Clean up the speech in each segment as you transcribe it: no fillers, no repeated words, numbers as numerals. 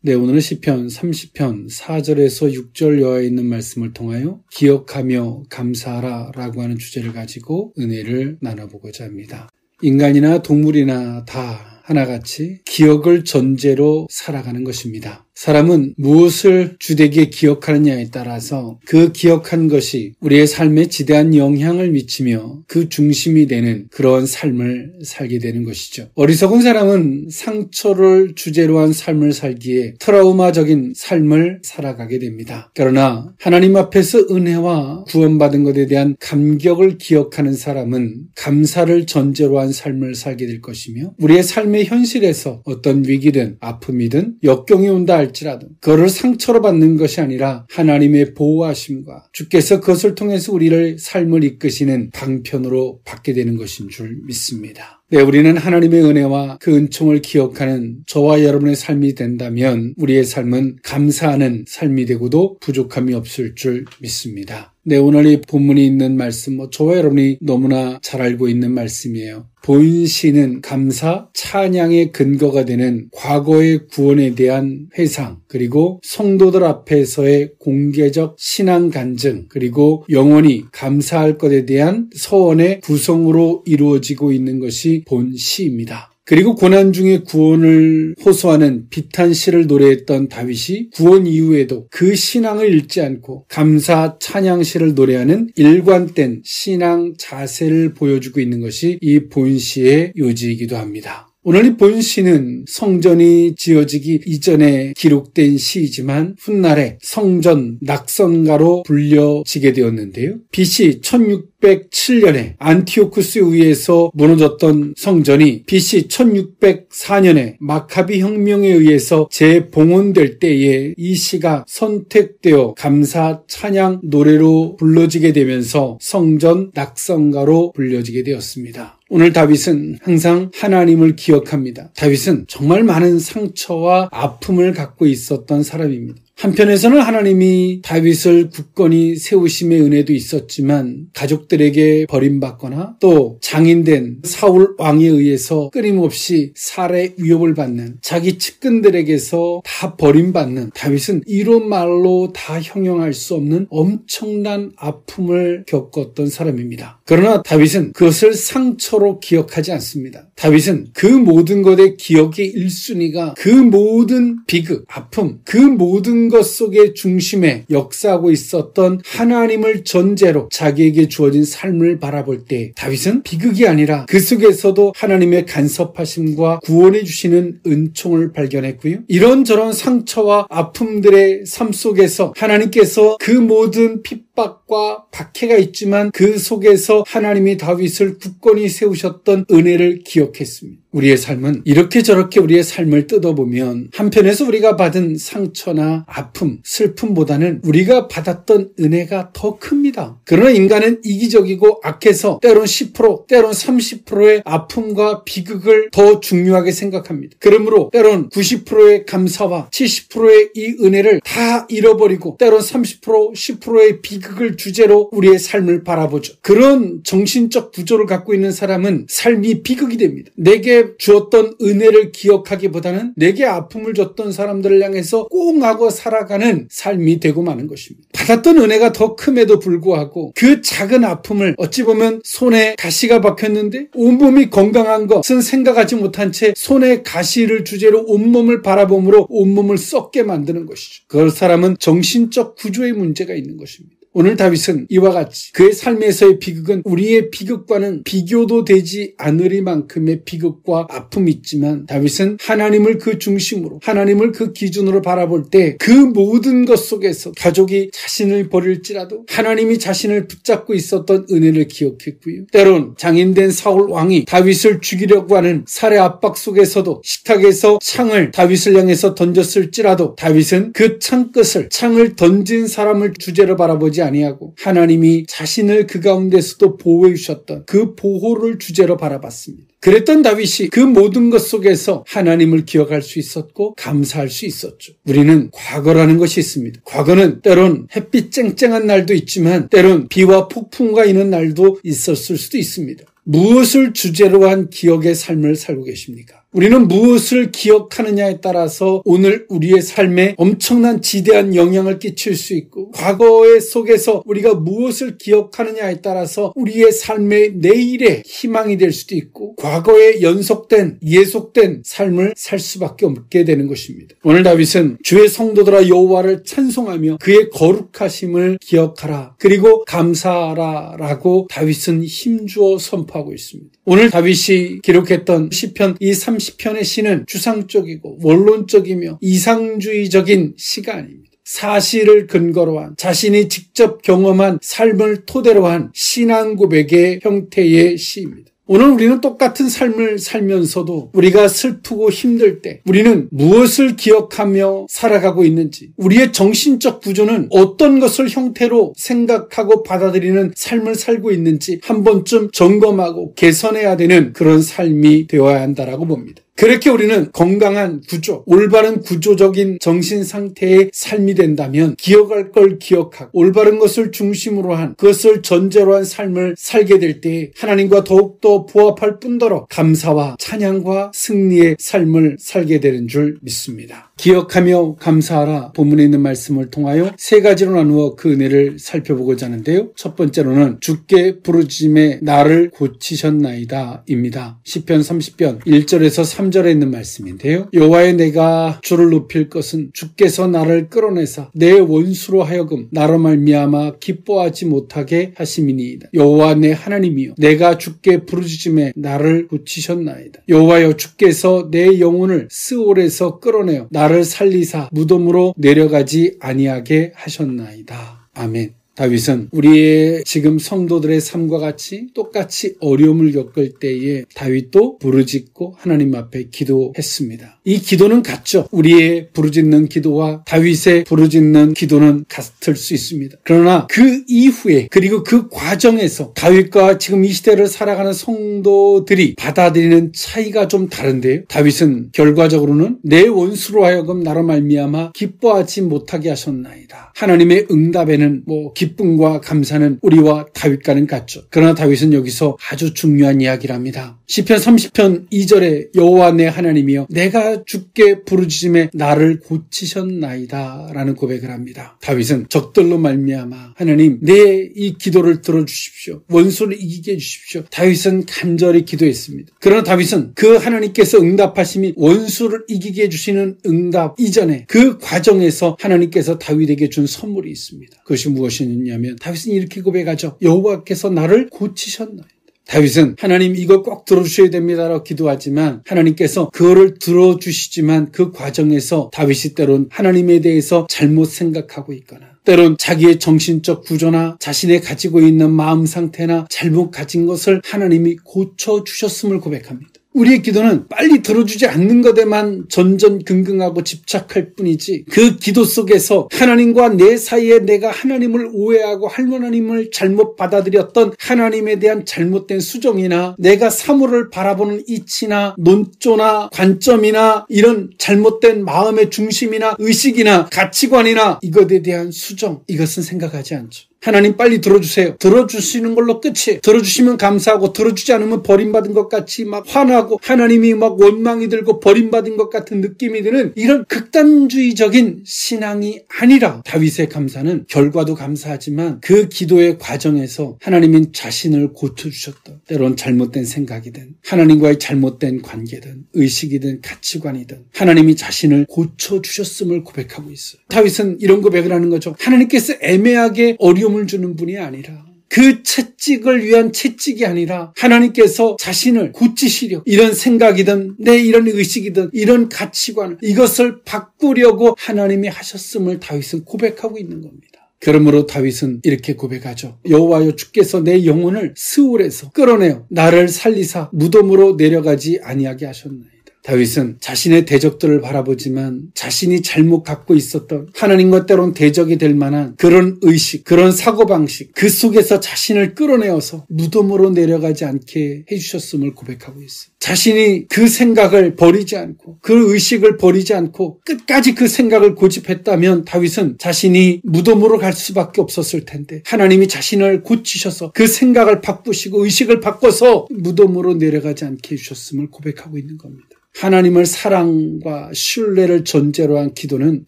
네, 오늘은 시편 30편 4절에서 6절여에 있는 말씀을 통하여 기억하며 감사하라 라고 하는 주제를 가지고 은혜를 나눠보고자 합니다. 인간이나 동물이나 다 하나같이 기억을 전제로 살아가는 것입니다. 사람은 무엇을 주되게 기억하느냐에 따라서 그 기억한 것이 우리의 삶에 지대한 영향을 미치며 그 중심이 되는 그러한 삶을 살게 되는 것이죠. 어리석은 사람은 상처를 주제로 한 삶을 살기에 트라우마적인 삶을 살아가게 됩니다. 그러나 하나님 앞에서 은혜와 구원받은 것에 대한 감격을 기억하는 사람은 감사를 전제로 한 삶을 살게 될 것이며 우리의 삶의 현실에서 어떤 위기든 아픔이든 역경이 온다 할지라도 그것을 상처로 받는 것이 아니라 하나님의 보호하심과 주께서 그것을 통해서 우리를 삶을 이끄시는 방편으로 받게 되는 것인 줄 믿습니다. 네, 우리는 하나님의 은혜와 그 은총을 기억하는 저와 여러분의 삶이 된다면 우리의 삶은 감사하는 삶이 되고도 부족함이 없을 줄 믿습니다. 네, 오늘 이 본문이 있는 말씀, 저와 여러분이 너무나 잘 알고 있는 말씀이에요. 본시는 감사, 찬양의 근거가 되는 과거의 구원에 대한 회상, 그리고 성도들 앞에서의 공개적 신앙 간증, 그리고 영원히 감사할 것에 대한 서원의 구성으로 이루어지고 있는 것이 본시입니다. 그리고 고난 중에 구원을 호소하는 비탄시를 노래했던 다윗이 구원 이후에도 그 신앙을 잃지 않고 감사 찬양시를 노래하는 일관된 신앙 자세를 보여주고 있는 것이 이 본시의 요지이기도 합니다. 오늘 이 본시는 성전이 지어지기 이전에 기록된 시이지만 훗날에 성전 낙선가로 불려지게 되었는데요. BC 1607년에 안티오쿠스에 의해서 무너졌던 성전이 BC 1604년에 마카비 혁명에 의해서 재봉헌될 때에 이 시가 선택되어 감사 찬양 노래로 불러지게 되면서 성전 낙선가로 불려지게 되었습니다. 오늘 다윗은 항상 하나님을 기억합니다. 다윗은 정말 많은 상처와 아픔을 갖고 있었던 사람입니다. 한편에서는 하나님이 다윗을 굳건히 세우심의 은혜도 있었지만 가족들에게 버림받거나 또 장인된 사울 왕에 의해서 끊임없이 살해 위협을 받는 자기 측근들에게서 다 버림받는 다윗은 이런 말로 다 형용할 수 없는 엄청난 아픔을 겪었던 사람입니다. 그러나 다윗은 그것을 상처로 기억하지 않습니다. 다윗은 그 모든 것의 기억의 1순위가 그 모든 비극, 아픔, 그 모든 것 속의 중심에 역사하고 있었던 하나님을 전제로 자기에게 주어진 삶을 바라볼 때 다윗은 비극이 아니라 그 속에서도 하나님의 간섭하심과 구원해 주시는 은총을 발견했고요. 이런저런 상처와 아픔들의 삶 속에서 하나님께서 그 모든 핍박과 박해가 있지만 그 속에서 하나님이 다윗을 굳건히 세우셨던 은혜를 기억했습니다. 우리의 삶은 이렇게 저렇게 우리의 삶을 뜯어보면 한편에서 우리가 받은 상처나 아픔, 슬픔보다는 우리가 받았던 은혜가 더 큽니다. 그러나 인간은 이기적이고 악해서 때론 10%, 때론 30%의 아픔과 비극을 더 중요하게 생각합니다. 그러므로 때론 90%의 감사와 70%의 이 은혜를 다 잃어버리고 때론 30%, 10%의 비극을 주제로 우리의 삶을 바라보죠. 그런 정신적 구조를 갖고 있는 사람은 삶이 비극이 됩니다. 내게 주었던 은혜를 기억하기보다는 내게 아픔을 줬던 사람들을 향해서 꽁하고 살아가는 삶이 되고 마는 것입니다. 받았던 은혜가 더 큼에도 불구하고 그 작은 아픔을 어찌 보면 손에 가시가 박혔는데 온몸이 건강한 것은 생각하지 못한 채 손에 가시를 주제로 온몸을 바라봄으로 온몸을 썩게 만드는 것이죠. 그 사람은 정신적 구조의 문제가 있는 것입니다. 오늘 다윗은 이와 같이 그의 삶에서의 비극은 우리의 비극과는 비교도 되지 않으리만큼의 비극과 아픔이 있지만 다윗은 하나님을 그 중심으로 하나님을 그 기준으로 바라볼 때 그 모든 것 속에서 가족이 자신을 버릴지라도 하나님이 자신을 붙잡고 있었던 은혜를 기억했고요. 때론 장인된 사울 왕이 다윗을 죽이려고 하는 살해 압박 속에서도 식탁에서 창을 다윗을 향해서 던졌을지라도 다윗은 그 창끝을 창을 던진 사람을 주제로 바라보지 아니하고 하나님이 자신을 그 가운데서도 보호해 주셨던 그 보호를 주제로 바라봤습니다. 그랬던 다윗이 그 모든 것 속에서 하나님을 기억할 수 있었고 감사할 수 있었죠. 우리는 과거라는 것이 있습니다. 과거는 때론 햇빛 쨍쨍한 날도 있지만 때론 비와 폭풍과 있는 날도 있었을 수도 있습니다. 무엇을 주제로 한 기억의 삶을 살고 계십니까? 우리는 무엇을 기억하느냐에 따라서 오늘 우리의 삶에 엄청난 지대한 영향을 끼칠 수 있고, 과거의 속에서 우리가 무엇을 기억하느냐에 따라서 우리의 삶의 내일의 희망이 될 수도 있고, 과거에 연속된 예속된 삶을 살 수밖에 없게 되는 것입니다. 오늘 다윗은 주의 성도들아 여호와를 찬송하며 그의 거룩하심을 기억하라, 그리고 감사하라 라고 다윗은 힘주어 선포하고 있습니다. 오늘 다윗이 기록했던 시편 이 30편의 시는 주상적이고 원론적이며 이상주의적인 시가 아닙니다. 사실을 근거로 한, 자신이 직접 경험한 삶을 토대로 한 신앙 고백의 형태의 시입니다. 오늘 우리는 똑같은 삶을 살면서도 우리가 슬프고 힘들 때 우리는 무엇을 기억하며 살아가고 있는지, 우리의 정신적 구조는 어떤 것을 형태로 생각하고 받아들이는 삶을 살고 있는지 한 번쯤 점검하고 개선해야 되는 그런 삶이 되어야 한다라고 봅니다. 그렇게 우리는 건강한 구조, 올바른 구조적인 정신 상태의 삶이 된다면 기억할 걸 기억하고 올바른 것을 중심으로 한, 그것을 전제로 한 삶을 살게 될 때 하나님과 더욱더 부합할 뿐더러 감사와 찬양과 승리의 삶을 살게 되는 줄 믿습니다. 기억하며 감사하라 본문에 있는 말씀을 통하여 세 가지로 나누어 그 은혜를 살펴보고자 하는데요. 첫 번째로는 주께 부르짖음에 나를 고치셨나이다 입니다. 시편 30편 1절에서 3절에 있는 말씀인데요. 여호와의 내가 주를 높일 것은 주께서 나를 끌어내사 내 원수로 하여금 나로 말미암아 기뻐하지 못하게 하심이니이다. 여호와 내 하나님이여, 내가 주께 부르짖음에 나를 고치셨나이다. 여호와여, 주께서 내 영혼을 스올에서 끌어내어 나를 살리사 무덤으로 내려가지 아니하게 하셨나이다. 아멘. 다윗은 우리의 지금 성도들의 삶과 같이 똑같이 어려움을 겪을 때에 다윗도 부르짖고 하나님 앞에 기도했습니다. 이 기도는 같죠. 우리의 부르짖는 기도와 다윗의 부르짖는 기도는 같을 수 있습니다. 그러나 그 이후에, 그리고 그 과정에서 다윗과 지금 이 시대를 살아가는 성도들이 받아들이는 차이가 좀 다른데요. 다윗은 결과적으로는 내 원수로 하여금 나로 말미암아 기뻐하지 못하게 하셨나이다. 하나님의 응답에는 기쁨과 감사는 우리와 다윗과는 같죠. 그러나 다윗은 여기서 아주 중요한 이야기를 합니다. 시편 30편 2절에 여호와 내 하나님이여, 내가 주께 부르짖음에 나를 고치셨나이다 라는 고백을 합니다. 다윗은 적들로 말미암아 하나님 내 이 기도를 들어주십시오, 원수를 이기게 해주십시오. 다윗은 간절히 기도했습니다. 그러나 다윗은 그 하나님께서 응답하심이 원수를 이기게 해주시는 응답 이전에 그 과정에서 하나님께서 다윗에게 준 선물이 있습니다. 그것이 무엇이냐면 다윗은 이렇게 고백하죠. 여호와께서 나를 고치셨나이다. 다윗은 하나님 이거 꼭 들어주셔야 됩니다라고 기도하지만 하나님께서 그거를 들어주시지만 그 과정에서 다윗이 때론 하나님에 대해서 잘못 생각하고 있거나 때론 자기의 정신적 구조나 자신의 가지고 있는 마음 상태나 잘못 가진 것을 하나님이 고쳐주셨음을 고백합니다. 우리의 기도는 빨리 들어주지 않는 것에만 전전긍긍하고 집착할 뿐이지, 그 기도 속에서 하나님과 내 사이에 내가 하나님을 오해하고 하나님을 잘못 받아들였던 하나님에 대한 잘못된 수정이나 내가 사물을 바라보는 이치나 논조나 관점이나 이런 잘못된 마음의 중심이나 의식이나 가치관이나 이것에 대한 수정, 이것은 생각하지 않죠. 하나님 빨리 들어주세요. 들어주시는 걸로 끝이, 들어주시면 감사하고 들어주지 않으면 버림받은 것 같이 막 화나고 하나님이 막 원망이 들고 버림받은 것 같은 느낌이 드는 이런 극단주의적인 신앙이 아니라, 다윗의 감사는 결과도 감사하지만 그 기도의 과정에서 하나님인 자신을 고쳐주셨던, 때론 잘못된 생각이든 하나님과의 잘못된 관계든 의식이든 가치관이든 하나님이 자신을 고쳐주셨음을 고백하고 있어요. 다윗은 이런 고백을 하는 거죠. 하나님께서 애매하게 어려움을 주는 분이 아니라, 그 채찍을 위한 채찍이 아니라 하나님께서 자신을 고치시려 이런 생각이든 내 이런 의식이든 이런 가치관, 이것을 바꾸려고 하나님이 하셨음을 다윗은 고백하고 있는 겁니다. 그러므로 다윗은 이렇게 고백하죠. 여호와여, 주께서 내 영혼을 스올에서 끌어내어 나를 살리사 무덤으로 내려가지 아니하게 하셨나이다. 다윗은 자신의 대적들을 바라보지만 자신이 잘못 갖고 있었던 하나님과 때론 대적이 될 만한 그런 의식, 그런 사고방식, 그 속에서 자신을 끌어내어서 무덤으로 내려가지 않게 해주셨음을 고백하고 있어요. 자신이 그 생각을 버리지 않고 그 의식을 버리지 않고 끝까지 그 생각을 고집했다면 다윗은 자신이 무덤으로 갈 수밖에 없었을 텐데, 하나님이 자신을 고치셔서 그 생각을 바꾸시고 의식을 바꿔서 무덤으로 내려가지 않게 해주셨음을 고백하고 있는 겁니다. 하나님을 사랑과 신뢰를 전제로 한 기도는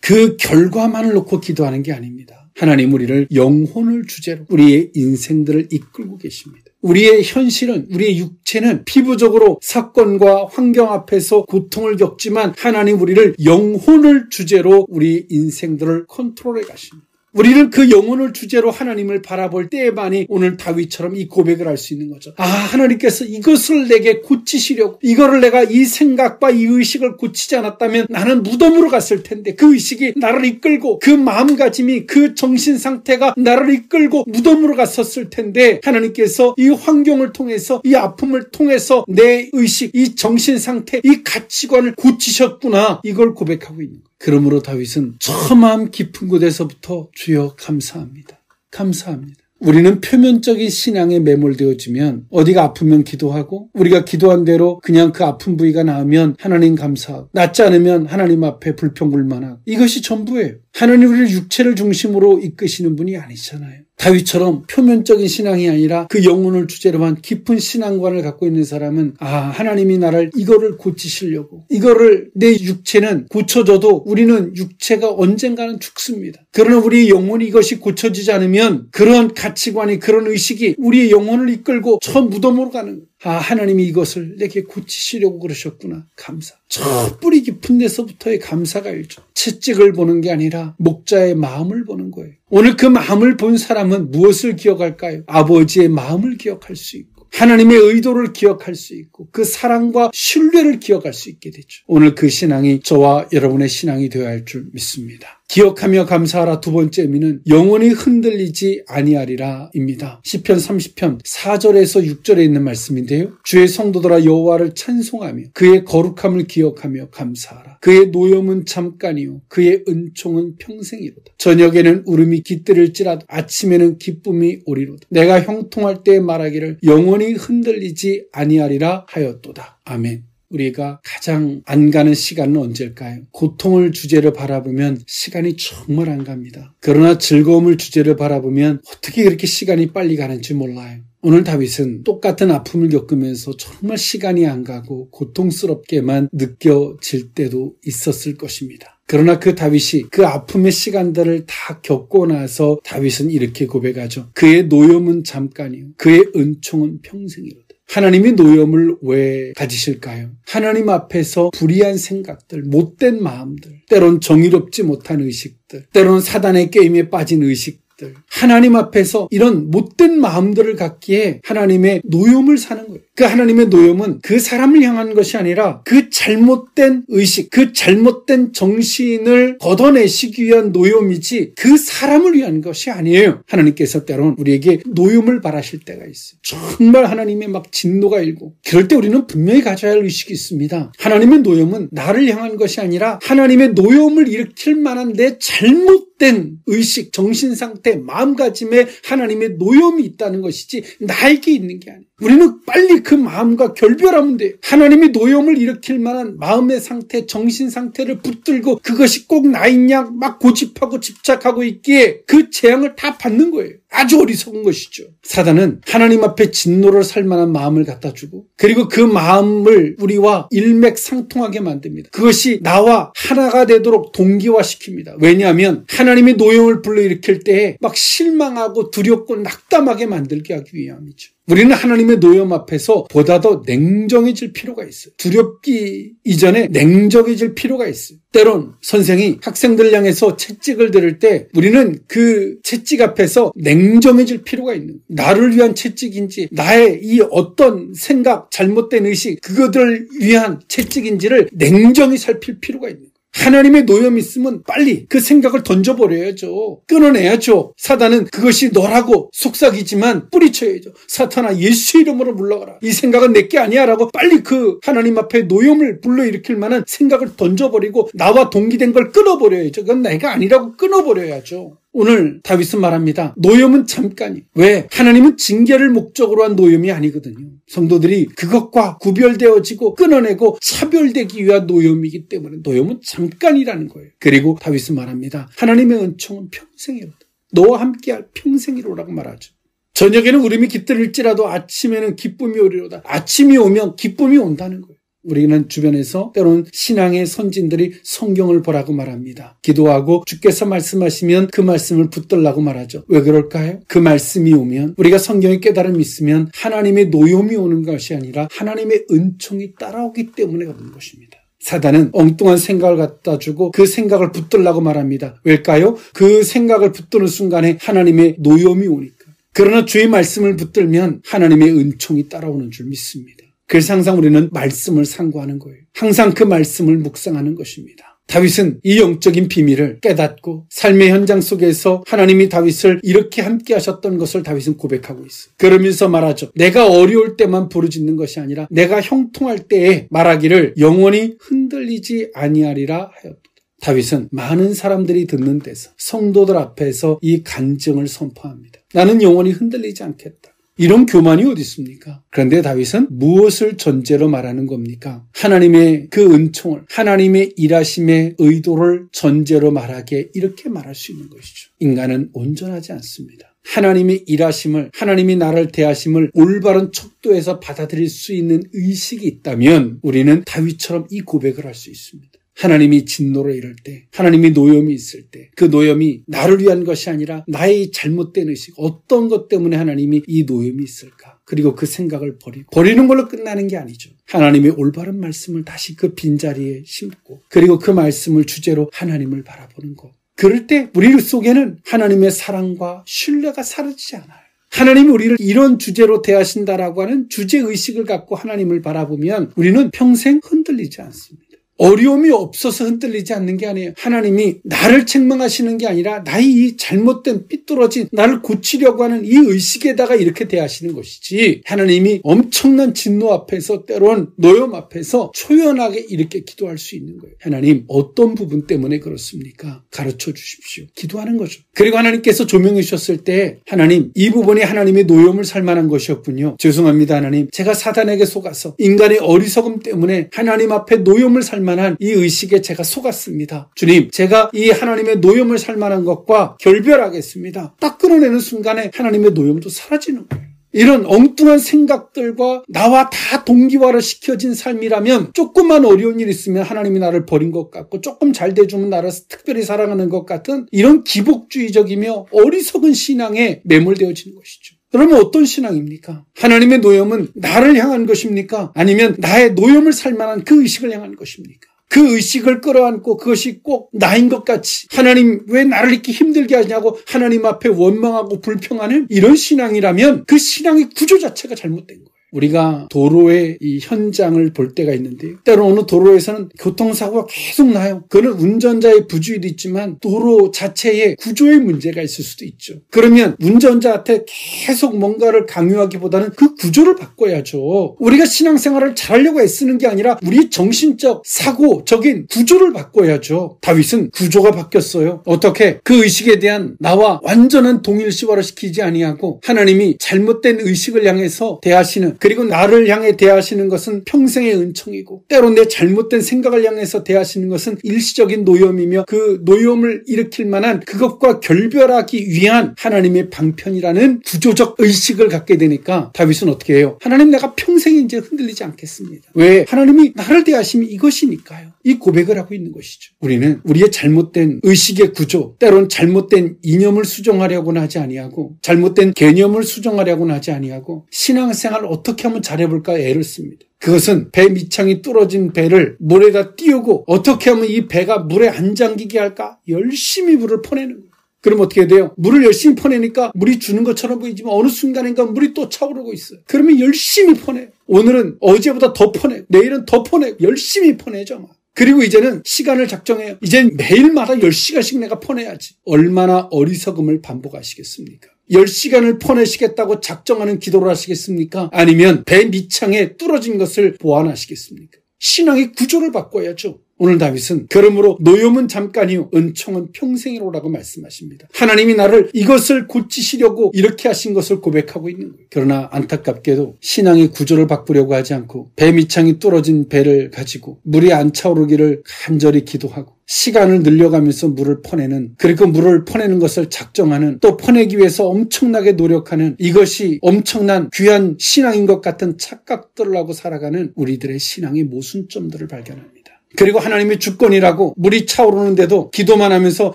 그 결과만을 놓고 기도하는 게 아닙니다. 하나님 우리를 영혼을 주제로 우리의 인생들을 이끌고 계십니다. 우리의 현실은, 우리의 육체는 피부적으로 사건과 환경 앞에서 고통을 겪지만 하나님 우리를 영혼을 주제로 우리 인생들을 컨트롤해 가십니다. 우리는 그 영혼을 주제로 하나님을 바라볼 때에만이 오늘 다윗처럼 이 고백을 할 수 있는 거죠. 하나님께서 이것을 내게 고치시려고, 이거를 내가 이 생각과 이 의식을 고치지 않았다면 나는 무덤으로 갔을 텐데, 그 의식이 나를 이끌고 그 마음가짐이, 그 정신 상태가 나를 이끌고 무덤으로 갔었을 텐데, 하나님께서 이 환경을 통해서, 이 아픔을 통해서 내 의식, 이 정신 상태, 이 가치관을 고치셨구나, 이걸 고백하고 있는 거예요. 그러므로 다윗은 저 마음 깊은 곳에서부터 주여 감사합니다. 감사합니다. 우리는 표면적인 신앙에 매몰되어지면 어디가 아프면 기도하고 우리가 기도한 대로 그냥 그 아픈 부위가 나으면 하나님 감사하고 낫지 않으면 하나님 앞에 불평불만하고 이것이 전부예요. 하나님 우리를 육체를 중심으로 이끄시는 분이 아니잖아요. 다윗처럼 표면적인 신앙이 아니라 그 영혼을 주제로 한 깊은 신앙관을 갖고 있는 사람은 하나님이 나를 이거를 고치시려고, 이거를 내 육체는 고쳐져도 우리는 육체가 언젠가는 죽습니다. 그러나 우리의 영혼이 이것이 고쳐지지 않으면 그런 가치관이, 그런 의식이 우리의 영혼을 이끌고 저 무덤으로 가는 거예요. 하나님이 이것을 내게 고치시려고 그러셨구나. 감사. 저 뿌리 깊은 데서부터의 감사가 일죠. 채찍을 보는 게 아니라 목자의 마음을 보는 거예요. 오늘 그 마음을 본 사람은 무엇을 기억할까요? 아버지의 마음을 기억할 수 있고 하나님의 의도를 기억할 수 있고 그 사랑과 신뢰를 기억할 수 있게 되죠. 오늘 그 신앙이 저와 여러분의 신앙이 되어야 할 줄 믿습니다. 기억하며 감사하라 두 번째 의미는 영원히 흔들리지 아니하리라입니다. 시편 30편 4절에서 6절에 있는 말씀인데요. 주의 성도들아 여호와를 찬송하며 그의 거룩함을 기억하며 감사하라. 그의 노염은 잠깐이요 그의 은총은 평생이로다. 저녁에는 울음이 깃들일지라도 아침에는 기쁨이 오리로다. 내가 형통할 때에 말하기를 영원히 흔들리지 아니하리라 하였도다. 아멘. 우리가 가장 안 가는 시간은 언제일까요? 고통을 주제로 바라보면 시간이 정말 안 갑니다. 그러나 즐거움을 주제로 바라보면 어떻게 그렇게 시간이 빨리 가는지 몰라요. 오늘 다윗은 똑같은 아픔을 겪으면서 정말 시간이 안 가고 고통스럽게만 느껴질 때도 있었을 것입니다. 그러나 그 다윗이 그 아픔의 시간들을 다 겪고 나서 다윗은 이렇게 고백하죠. 그의 노염은 잠깐이요 그의 은총은 평생이로다. 하나님이 노염을 왜 가지실까요? 하나님 앞에서 불의한 생각들, 못된 마음들, 때론 정의롭지 못한 의식들, 때론 사단의 게임에 빠진 의식들, 하나님 앞에서 이런 못된 마음들을 갖기에 하나님의 노염을 사는 거예요. 그 하나님의 노염은 그 사람을 향한 것이 아니라 그 잘못된 의식, 그 잘못된 정신을 걷어내시기 위한 노염이지 그 사람을 위한 것이 아니에요. 하나님께서 때론 우리에게 노염을 바라실 때가 있어요. 정말 하나님의 막 진노가 일고 그럴 때 우리는 분명히 가져야 할 의식이 있습니다. 하나님의 노염은 나를 향한 것이 아니라 하나님의 노염을 일으킬 만한 내 잘못된 의식, 정신상태, 마음가짐에 하나님의 노염이 있다는 것이지 나에게 있는 게 아니에요. 우리는 빨리 그 마음과 결별하면 돼요. 하나님이 노염을 일으킬 만한 마음의 상태, 정신 상태를 붙들고 그것이 꼭 나이냐 막 고집하고 집착하고 있기에 그 재앙을 다 받는 거예요. 아주 어리석은 것이죠. 사단은 하나님 앞에 진노를 살 만한 마음을 갖다 주고 그리고 그 마음을 우리와 일맥상통하게 만듭니다. 그것이 나와 하나가 되도록 동기화시킵니다. 왜냐하면 하나님의 노염을 불러일으킬 때에 막 실망하고 두렵고 낙담하게 만들게 하기 위함이죠. 우리는 하나님의 노염 앞에서 보다 더 냉정해질 필요가 있어요. 두렵기 이전에 냉정해질 필요가 있어요. 때론 선생이 학생들을 향해서 채찍을 들을 때 우리는 그 채찍 앞에서 냉정해질 필요가 있는 거예요. 나를 위한 채찍인지 나의 이 어떤 생각, 잘못된 의식 그것들을 위한 채찍인지를 냉정히 살필 필요가 있는 거예요. 하나님의 노염이 있으면 빨리 그 생각을 던져버려야죠. 끊어내야죠. 사단은 그것이 너라고 속삭이지만 뿌리쳐야죠. 사탄아 예수 이름으로 물러가라. 이 생각은 내게 아니야 라고 빨리 그 하나님 앞에 노염을 불러일으킬 만한 생각을 던져버리고 나와 동기된 걸 끊어버려야죠. 그건 내가 아니라고 끊어버려야죠. 오늘 다윗은 말합니다. 노염은 잠깐이. 왜? 하나님은 징계를 목적으로 한 노염이 아니거든요. 성도들이 그것과 구별되어지고 끊어내고 차별되기 위한 노염이기 때문에 노염은 잠깐이라는 거예요. 그리고 다윗은 말합니다. 하나님의 은총은 평생이로다. 너와 함께할 평생이로라고 말하죠. 저녁에는 울음이 깃들일지라도 아침에는 기쁨이 오리로다. 아침이 오면 기쁨이 온다는 거예요. 우리는 주변에서 때로는 신앙의 선진들이 성경을 보라고 말합니다. 기도하고 주께서 말씀하시면 그 말씀을 붙들라고 말하죠. 왜 그럴까요? 그 말씀이 오면 우리가 성경의 깨달음이 있으면 하나님의 노여움이 오는 것이 아니라 하나님의 은총이 따라오기 때문에 오는 것입니다. 사단은 엉뚱한 생각을 갖다 주고 그 생각을 붙들라고 말합니다. 왜일까요? 그 생각을 붙드는 순간에 하나님의 노여움이 오니까. 그러나 주의 말씀을 붙들면 하나님의 은총이 따라오는 줄 믿습니다. 그래서 항상 우리는 말씀을 상고하는 거예요. 항상 그 말씀을 묵상하는 것입니다. 다윗은 이 영적인 비밀을 깨닫고 삶의 현장 속에서 하나님이 다윗을 이렇게 함께 하셨던 것을 다윗은 고백하고 있어요. 그러면서 말하죠. 내가 어려울 때만 부르짖는 것이 아니라 내가 형통할 때에 말하기를 영원히 흔들리지 아니하리라 하였다. 다윗은 많은 사람들이 듣는 데서 성도들 앞에서 이 간증을 선포합니다. 나는 영원히 흔들리지 않겠다. 이런 교만이 어디 있습니까? 그런데 다윗은 무엇을 전제로 말하는 겁니까? 하나님의 그 은총을, 하나님의 일하심의 의도를 전제로 말하기에 이렇게 말할 수 있는 것이죠. 인간은 온전하지 않습니다. 하나님의 일하심을, 하나님이 나를 대하심을 올바른 척도에서 받아들일 수 있는 의식이 있다면 우리는 다윗처럼 이 고백을 할 수 있습니다. 하나님이 진노를 이룰 때, 하나님이 노염이 있을 때, 그 노염이 나를 위한 것이 아니라 나의 잘못된 의식, 어떤 것 때문에 하나님이 이 노염이 있을까? 그리고 그 생각을 버리는 걸로 끝나는 게 아니죠. 하나님의 올바른 말씀을 다시 그 빈자리에 심고, 그리고 그 말씀을 주제로 하나님을 바라보는 것. 그럴 때 우리 속에는 하나님의 사랑과 신뢰가 사라지지 않아요. 하나님이 우리를 이런 주제로 대하신다라고 하는 주제의식을 갖고 하나님을 바라보면 우리는 평생 흔들리지 않습니다. 어려움이 없어서 흔들리지 않는 게 아니에요. 하나님이 나를 책망하시는 게 아니라 나의 이 잘못된 삐뚤어진 나를 고치려고 하는 이 의식에다가 이렇게 대하시는 것이지 하나님이 엄청난 진노 앞에서 때론 노염 앞에서 초연하게 이렇게 기도할 수 있는 거예요. 하나님 어떤 부분 때문에 그렇습니까? 가르쳐 주십시오. 기도하는 거죠. 그리고 하나님께서 조명해 주셨을 때 하나님 이 부분이 하나님의 노염을 살 만한 것이었군요. 죄송합니다 하나님. 제가 사단에게 속아서 인간의 어리석음 때문에 하나님 앞에 노염을 살 만한 이 의식에 제가 속았습니다. 주님, 제가 이 하나님의 노염을 살 만한 것과 결별하겠습니다. 딱 끊어내는 순간에 하나님의 노염도 사라지는 거예요. 이런 엉뚱한 생각들과 나와 다 동기화를 시켜진 삶이라면 조금만 어려운 일 있으면 하나님이 나를 버린 것 같고 조금 잘 돼주면 나를 특별히 사랑하는 것 같은 이런 기복주의적이며 어리석은 신앙에 매몰되어지는 것이죠. 그러면 어떤 신앙입니까? 하나님의 노염은 나를 향한 것입니까? 아니면 나의 노염을 살 만한 그 의식을 향한 것입니까? 그 의식을 끌어안고 그것이 꼭 나인 것 같이 하나님 왜 나를 이렇게 힘들게 하냐고 하나님 앞에 원망하고 불평하는 이런 신앙이라면 그 신앙의 구조 자체가 잘못된 거예요. 우리가 도로의 이 현장을 볼 때가 있는데요. 때로 어느 도로에서는 교통사고가 계속 나요. 그건 운전자의 부주의도 있지만 도로 자체에 구조의 문제가 있을 수도 있죠. 그러면 운전자한테 계속 뭔가를 강요하기보다는 그 구조를 바꿔야죠. 우리가 신앙생활을 잘하려고 애쓰는 게 아니라 우리 정신적, 사고적인 구조를 바꿔야죠. 다윗은 구조가 바뀌었어요. 어떻게? 그 의식에 대한 나와 완전한 동일시화를 시키지 아니하고 하나님이 잘못된 의식을 향해서 대하시는 그리고 나를 향해 대하시는 것은 평생의 은총이고 때로 내 잘못된 생각을 향해서 대하시는 것은 일시적인 노염이며 그 노염을 일으킬 만한 그것과 결별하기 위한 하나님의 방편이라는 구조적 의식을 갖게 되니까 다윗은 어떻게 해요? 하나님 내가 평생 이제 흔들리지 않겠습니다. 왜? 하나님이 나를 대하심이 이것이니까요. 이 고백을 하고 있는 것이죠. 우리는 우리의 잘못된 의식의 구조, 때론 잘못된 이념을 수정하려고는 하지 아니하고 잘못된 개념을 수정하려고는 하지 아니하고 신앙생활을 어떻게 하면 잘해볼까 애를 씁니다. 그것은 배 밑창이 뚫어진 배를 물에다 띄우고 어떻게 하면 이 배가 물에 안 잠기게 할까 열심히 물을 퍼내는 거예요. 그럼 어떻게 돼요? 물을 열심히 퍼내니까 물이 주는 것처럼 보이지만 어느 순간인가 물이 또 차오르고 있어요. 그러면 열심히 퍼내요. 오늘은 어제보다 더 퍼내고 내일은 더 퍼내고 열심히 퍼내죠. 막. 그리고 이제는 시간을 작정해요. 이젠 매일마다 10시간씩 내가 퍼내야지. 얼마나 어리석음을 반복하시겠습니까? 10시간을 퍼내시겠다고 작정하는 기도를 하시겠습니까? 아니면 배 밑창에 뚫어진 것을 보완하시겠습니까? 신앙의 구조를 바꿔야죠. 오늘 다윗은 그러므로 노염은 잠깐이요 은총은 평생이로라고 말씀하십니다. 하나님이 나를 이것을 고치시려고 이렇게 하신 것을 고백하고 있는 거예요. 그러나 안타깝게도 신앙의 구조를 바꾸려고 하지 않고 배 밑창이 뚫어진 배를 가지고 물이 안 차오르기를 간절히 기도하고 시간을 늘려가면서 물을 퍼내는, 그리고 물을 퍼내는 것을 작정하는, 또 퍼내기 위해서 엄청나게 노력하는, 이것이 엄청난 귀한 신앙인 것 같은 착각들을 하고 살아가는 우리들의 신앙의 모순점들을 발견합니다. 그리고 하나님의 주권이라고 물이 차오르는데도 기도만 하면서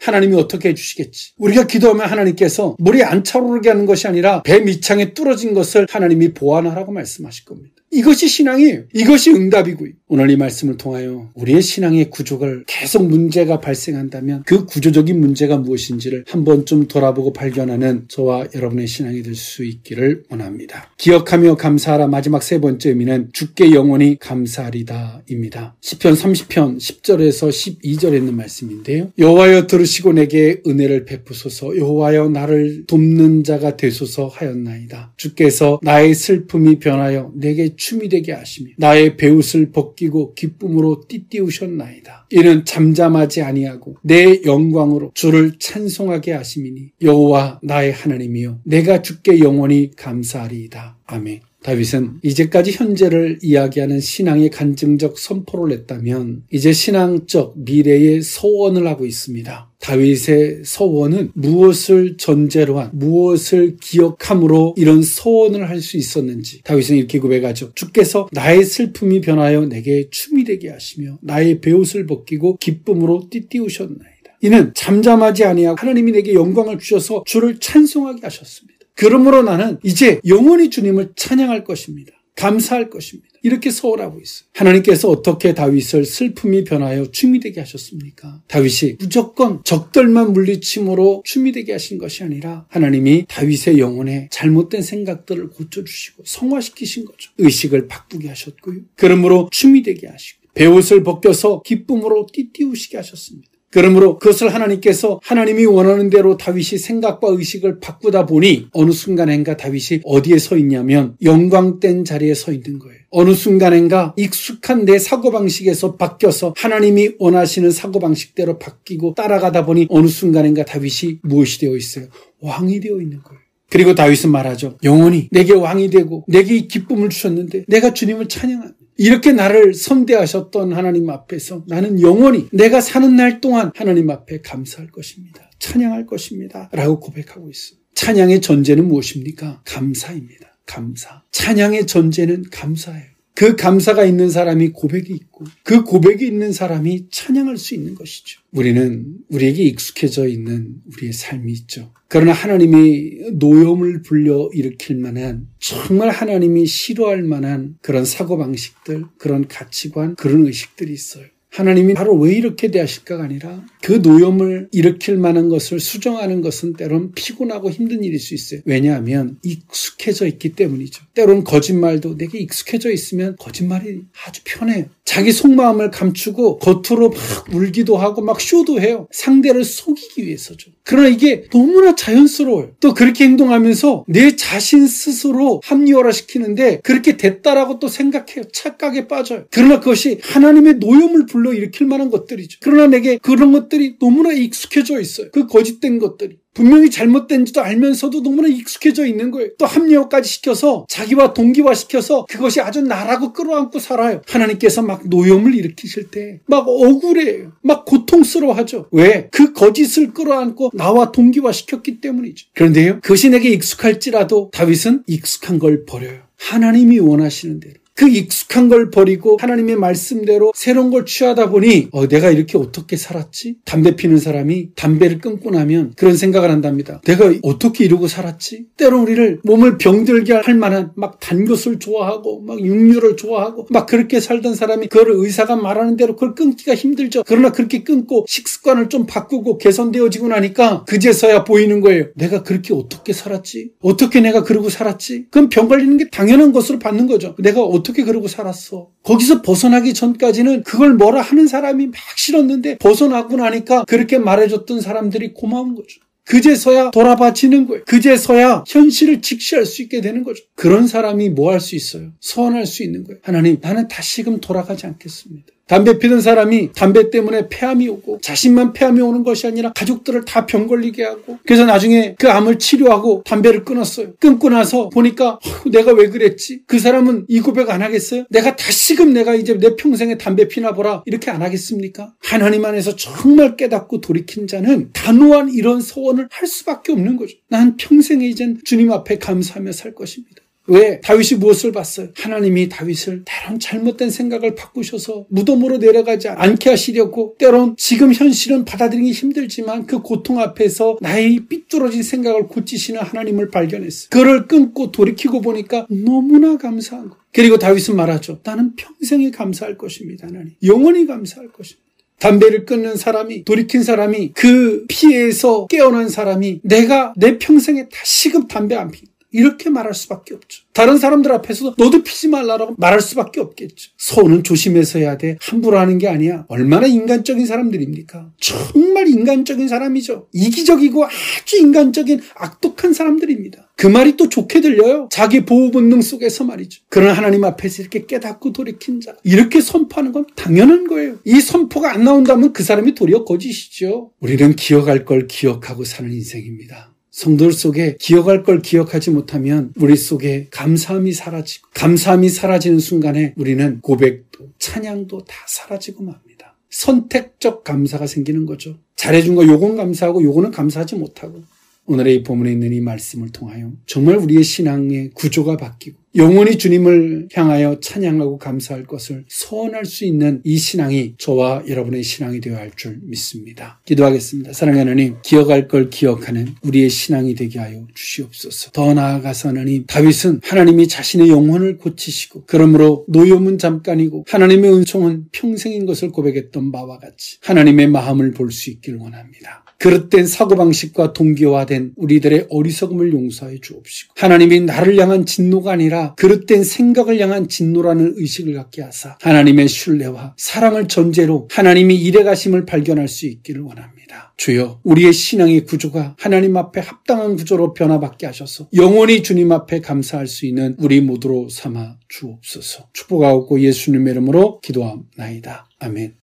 하나님이 어떻게 해주시겠지. 우리가 기도하면 하나님께서 물이 안 차오르게 하는 것이 아니라 배 밑창에 뚫어진 것을 하나님이 보완하라고 말씀하실 겁니다. 이것이 신앙이에요. 이것이 응답이고요. 오늘 이 말씀을 통하여 우리의 신앙의 구조가 계속 문제가 발생한다면 그 구조적인 문제가 무엇인지를 한번 좀 돌아보고 발견하는 저와 여러분의 신앙이 될 수 있기를 원합니다. 기억하며 감사하라 마지막 세 번째 의미는 주께 영원히 감사하리다입니다. 시편 30편 10절에서 12절에 있는 말씀인데요. 여호와여 들으시고 내게 은혜를 베푸소서. 여호와여 나를 돕는 자가 되소서 하였나이다. 주께서 나의 슬픔이 변하여 내게 춤이 되게 하시며 나의 베옷을 벗기고 기쁨으로 띠띠우셨나이다. 이는 잠잠하지 아니하고 내 영광으로 주를 찬송하게 하심이니 여호와 나의 하나님이여 내가 주께 영원히 감사하리이다. 아멘. 다윗은 이제까지 현재를 이야기하는 신앙의 간증적 선포를 했다면 이제 신앙적 미래의 서원을 하고 있습니다. 다윗의 서원은 무엇을 전제로 한, 무엇을 기억함으로 이런 서원을 할 수 있었는지 다윗은 이렇게 고백하죠. 주께서 나의 슬픔이 변하여 내게 춤이 되게 하시며 나의 베옷을 벗기고 기쁨으로 띠띠우셨나이다. 이는 잠잠하지 아니하고 하나님이 내게 영광을 주셔서 주를 찬송하게 하셨습니다. 그러므로 나는 이제 영원히 주님을 찬양할 것입니다. 감사할 것입니다. 이렇게 서원하고 있어요. 하나님께서 어떻게 다윗을 슬픔이 변하여 춤이 되게 하셨습니까? 다윗이 무조건 적들만 물리침으로 춤이 되게 하신 것이 아니라 하나님이 다윗의 영혼에 잘못된 생각들을 고쳐주시고 성화시키신 거죠. 의식을 바꾸게 하셨고요. 그러므로 춤이 되게 하시고 베옷을 벗겨서 기쁨으로 띠띠우시게 하셨습니다. 그러므로 그것을 하나님께서 하나님이 원하는 대로 다윗이 생각과 의식을 바꾸다 보니 어느 순간엔가 다윗이 어디에 서 있냐면 영광된 자리에 서 있는 거예요. 어느 순간엔가 익숙한 내 사고방식에서 바뀌어서 하나님이 원하시는 사고방식대로 바뀌고 따라가다 보니 어느 순간엔가 다윗이 무엇이 되어 있어요? 왕이 되어 있는 거예요. 그리고 다윗은 말하죠. 영원히 내게 왕이 되고 내게 이 기쁨을 주셨는데 내가 주님을 찬양합니다. 이렇게 나를 선대하셨던 하나님 앞에서 나는 영원히 내가 사는 날 동안 하나님 앞에 감사할 것입니다. 찬양할 것입니다. 라고 고백하고 있어요. 찬양의 전제는 무엇입니까? 감사입니다. 감사. 찬양의 전제는 감사예요. 그 감사가 있는 사람이 고백이 있고 그 고백이 있는 사람이 찬양할 수 있는 것이죠. 우리는 우리에게 익숙해져 있는 우리의 삶이 있죠. 그러나 하나님이 노염을 불러일으킬 만한 정말 하나님이 싫어할 만한 그런 사고방식들, 그런 가치관, 그런 의식들이 있어요. 하나님이 바로 왜 이렇게 대하실까가 아니라 그 노염을 일으킬 만한 것을 수정하는 것은 때론 피곤하고 힘든 일일 수 있어요. 왜냐하면 익숙해져 있기 때문이죠. 때론 거짓말도 내게 익숙해져 있으면 거짓말이 아주 편해요. 자기 속마음을 감추고 겉으로 막 울기도 하고 막 쇼도 해요. 상대를 속이기 위해서죠. 그러나 이게 너무나 자연스러워요. 또 그렇게 행동하면서 내 자신 스스로 합리화시키는데 그렇게 됐다라고 또 생각해요. 착각에 빠져요. 그러나 그것이 하나님의 노염을 불러일으킬 만한 것들이죠. 그러나 내게 그런 것들이 너무나 익숙해져 있어요. 그 거짓된 것들이. 분명히 잘못된지도 알면서도 너무나 익숙해져 있는 거예요. 또 합리화까지 시켜서 자기와 동기화시켜서 그것이 아주 나라고 끌어안고 살아요. 하나님께서 막 노염을 일으키실 때 막 억울해요. 막 고통스러워하죠. 왜? 그 거짓을 끌어안고 나와 동기화시켰기 때문이죠. 그런데요, 그것이 내게 익숙할지라도 다윗은 익숙한 걸 버려요. 하나님이 원하시는 대로. 그 익숙한 걸 버리고 하나님의 말씀대로 새로운 걸 취하다 보니 내가 이렇게 어떻게 살았지? 담배 피는 사람이 담배를 끊고 나면 그런 생각을 한답니다. 내가 어떻게 이러고 살았지? 때론 우리를 몸을 병들게 할 만한 막 단 것을 좋아하고 막 육류를 좋아하고 막 그렇게 살던 사람이 그걸 의사가 말하는 대로 그걸 끊기가 힘들죠. 그러나 그렇게 끊고 식습관을 좀 바꾸고 개선되어지고 나니까 그제서야 보이는 거예요. 내가 그렇게 어떻게 살았지? 어떻게 내가 그러고 살았지? 그럼 병 걸리는 게 당연한 것으로 받는 거죠. 내가 어떻게 그러고 살았어? 거기서 벗어나기 전까지는 그걸 뭐라 하는 사람이 막 싫었는데 벗어나고 나니까 그렇게 말해줬던 사람들이 고마운 거죠. 그제서야 돌아봐지는 거예요. 그제서야 현실을 직시할 수 있게 되는 거죠. 그런 사람이 뭐 할 수 있어요? 소원할 수 있는 거예요. 하나님, 나는 다시금 돌아가지 않겠습니다. 담배 피던 사람이 담배 때문에 폐암이 오고 자신만 폐암이 오는 것이 아니라 가족들을 다 병 걸리게 하고 그래서 나중에 그 암을 치료하고 담배를 끊었어요. 끊고 나서 보니까 내가 왜 그랬지? 그 사람은 이 고백 안 하겠어요? 내가 다시금 내가 이제 내 평생에 담배 피나 보라 이렇게 안 하겠습니까? 하나님 안에서 정말 깨닫고 돌이킨 자는 단호한 이런 서원을 할 수밖에 없는 거죠. 난 평생에 이젠 주님 앞에 감사하며 살 것입니다. 왜? 다윗이 무엇을 봤어요? 하나님이 다윗을 때론 잘못된 생각을 바꾸셔서 무덤으로 내려가지 않게 하시려고 때론 지금 현실은 받아들이기 힘들지만 그 고통 앞에서 나의 삐뚤어진 생각을 고치시는 하나님을 발견했어요. 그를 끊고 돌이키고 보니까 너무나 감사한 거. 그리고 다윗은 말하죠. 나는 평생에 감사할 것입니다. 하나님. 영원히 감사할 것입니다. 담배를 끊는 사람이, 돌이킨 사람이, 그 피해에서 깨어난 사람이 내가 내 평생에 다시금 담배 안 피고 이렇게 말할 수밖에 없죠. 다른 사람들 앞에서도 너도 피지 말라라고 말할 수밖에 없겠죠. 서운은 조심해서 해야 돼. 함부로 하는 게 아니야. 얼마나 인간적인 사람들입니까? 정말 인간적인 사람이죠. 이기적이고 아주 인간적인 악독한 사람들입니다. 그 말이 또 좋게 들려요. 자기 보호 본능 속에서 말이죠. 그러나 하나님 앞에서 이렇게 깨닫고 돌이킨 자, 이렇게 선포하는 건 당연한 거예요. 이 선포가 안 나온다면 그 사람이 도리어 거짓이죠. 우리는 기억할 걸 기억하고 사는 인생입니다. 성도들 속에 기억할 걸 기억하지 못하면 우리 속에 감사함이 사라지고 감사함이 사라지는 순간에 우리는 고백도 찬양도 다 사라지고 맙니다. 선택적 감사가 생기는 거죠. 잘해준 거 요건 감사하고 요거는 감사하지 못하고 오늘의 이 본문에 있는 이 말씀을 통하여 정말 우리의 신앙의 구조가 바뀌고 영원히 주님을 향하여 찬양하고 감사할 것을 소원할 수 있는 이 신앙이 저와 여러분의 신앙이 되어야 할 줄 믿습니다. 기도하겠습니다. 사랑하는 하나님, 기억할 걸 기억하는 우리의 신앙이 되게 하여 주시옵소서. 더 나아가서 하나님, 다윗은 하나님이 자신의 영혼을 고치시고 그러므로 노여움은 잠깐이고 하나님의 은총은 평생인 것을 고백했던 바와 같이 하나님의 마음을 볼 수 있기를 원합니다. 그릇된 사고방식과 동기화된 우리들의 어리석음을 용서해 주옵시고 하나님이 나를 향한 진노가 아니라 그릇된 생각을 향한 진노라는 의식을 갖게 하사 하나님의 신뢰와 사랑을 전제로 하나님이 일해가심을 발견할 수 있기를 원합니다. 주여, 우리의 신앙의 구조가 하나님 앞에 합당한 구조로 변화받게 하셔서 영원히 주님 앞에 감사할 수 있는 우리 모두로 삼아 주옵소서. 축복하옵고 예수님의 이름으로 기도합나이다. 아멘.